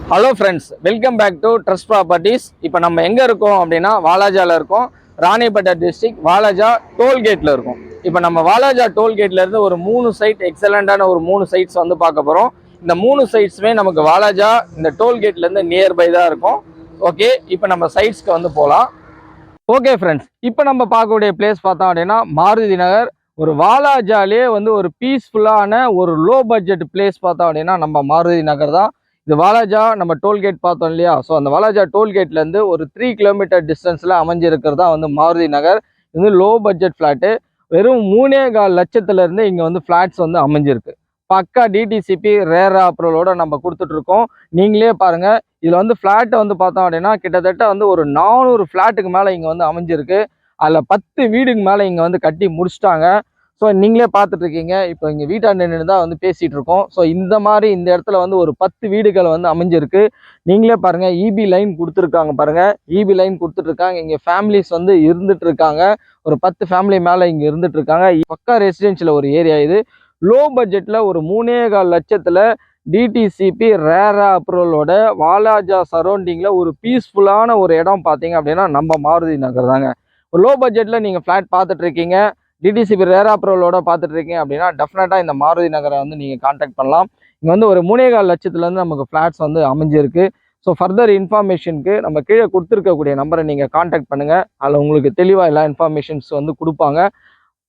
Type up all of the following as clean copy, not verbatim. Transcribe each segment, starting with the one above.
Hello friends, welcome back to trust properties. இப்போ நம்ம எங்கே இருக்கோம் அப்படின்னா வாலாஜாவில் இருக்கோம். ராணிப்பேட்டை டிஸ்ட்ரிக்ட் வாலாஜா டோல்கேட்டில் இருக்கும். இப்போ நம்ம வாலாஜா டோல்கேட்லேருந்து ஒரு 3 சைட் எக்ஸலண்ட்டான ஒரு 3 சைட்ஸ் வந்து பார்க்க போகிறோம். இந்த 3 சைட்ஸுமே நமக்கு வாலாஜா இந்த டோல்கேட்லேருந்து நியர்பை தான் இருக்கும். ஓகே, இப்போ நம்ம சைட்ஸ்க்கு வந்து போகலாம். ஓகே ஃப்ரெண்ட்ஸ், இப்போ நம்ம பார்க்கக்கூடிய பிளேஸ் பார்த்தோம் அப்படின்னா மாருதி நகர். ஒரு வாலாஜாலே வந்து ஒரு பீஸ்ஃபுல்லான ஒரு லோ பட்ஜெட் பிளேஸ் பார்த்தோம் அப்படின்னா நம்ம மாருதி நகர் தான். இது வாலாஜா நம்ம டோல்கேட் பார்த்தோம் இல்லையா? ஸோ அந்த வாலாஜா டோல்கேட்லேருந்து ஒரு 3 கிலோமீட்டர் டிஸ்டன்ஸில் அமைஞ்சிருக்கிறதா வந்து மாருதி நகர். இது வந்து லோ பட்ஜெட் ஃப்ளாட்டு. வெறும் 3.25 லட்சத்துலேருந்து இங்கே வந்து ஃப்ளாட்ஸ் வந்து அமைஞ்சிருக்கு. பக்கா டிடிசிபி ரேரா அப்ரூவலோட நம்ம கொடுத்துட்ருக்கோம். நீங்களே பாருங்கள், இதில் வந்து ஃப்ளாட்டை வந்து பார்த்தோம் அப்படின்னா கிட்டத்தட்ட வந்து ஒரு 400 ஃப்ளாட்டுக்கு மேலே இங்கே வந்து அமைஞ்சிருக்கு. அதில் 10 வீடுக்கு மேலே இங்கே வந்து கட்டி முடிச்சிட்டாங்க. ஸோ நீங்களே பார்த்துட்ருக்கீங்க. இப்போ இங்கே வீட்டாண்ட நின்று தான் வந்து பேசிகிட்டு இருக்கோம். ஸோ இந்த மாதிரி இந்த இடத்துல வந்து ஒரு 10 வீடுகள் வந்து அமைஞ்சிருக்கு. நீங்களே பாருங்கள், இபி லைன் கொடுத்துருக்காங்க பாருங்கள். இபி லைன் கொடுத்துட்ருக்காங்க. இங்கே ஃபேமிலிஸ் வந்து இருந்துட்டு இருக்காங்க. ஒரு 10 ஃபேமிலி மேலே இங்கே இருந்துட்டு இருக்காங்க. பக்கா ரெசிடென்ஷியல் ஒரு ஏரியா இது. லோ பட்ஜெட்டில் ஒரு 3.25 லட்சத்தில் டிடிசிபி ரேரா அப்ரூவலோட வாலாஜா சரௌண்டிங்கில் ஒரு பீஸ்ஃபுல்லான ஒரு இடம் பார்த்தீங்க அப்படின்னா நம்ம மாருதி நகர் தாங்க. ஒரு லோ பட்ஜெட்டில் நீங்கள் ஃப்ளாட் பார்த்துட்ருக்கீங்க, டிடிசிபி ரேரா அப்ரூவலோட பார்த்துட்டு இருக்கீங்க அப்படின்னா டெஃபினட்டாக இந்த மாருதி நகரை வந்து நீங்கள் காண்டாக்ட் பண்ணலாம். இங்கே வந்து ஒரு 3.25 லட்சத்துலேருந்து நமக்கு ஃப்ளாட்ஸ் வந்து அமைஞ்சிருக்கு. ஸோ ஃபர்தர் இன்ஃபர்மேஷனுக்கு நம்ம கீழே கொடுத்துருக்கக்கூடிய நம்பரை நீங்கள் காண்டாக்ட் பண்ணுங்கள். அதில் உங்களுக்கு தெளிவாக எல்லா இன்ஃபர்மேஷன்ஸ் வந்து கொடுப்பாங்க.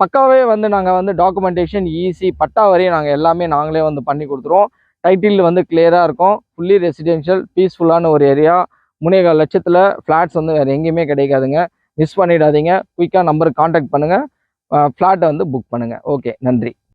பக்காவே வந்து நாங்கள் வந்து டாக்குமெண்டேஷன் ஈஸி பட்டா வரையும் எல்லாமே நாங்களே வந்து பண்ணி கொடுத்துருவோம். டைட்டில் வந்து கிளியராக இருக்கும். ஃபுல்லி ரெசிடென்ஷியல் பீஸ்ஃபுல்லான ஒரு ஏரியா. 3.25 லட்சத்தில் ஃப்ளாட்ஸ் வந்து வேறு எங்கேயுமே கிடைக்காதுங்க. மிஸ் பண்ணிடாதீங்க. குயிக்காக நம்பருக்கு காண்டாக்ட் பண்ணுங்கள். ஃப்ளாட்டை வந்து புக் பண்ணுங்கள். ஓகே, நன்றி.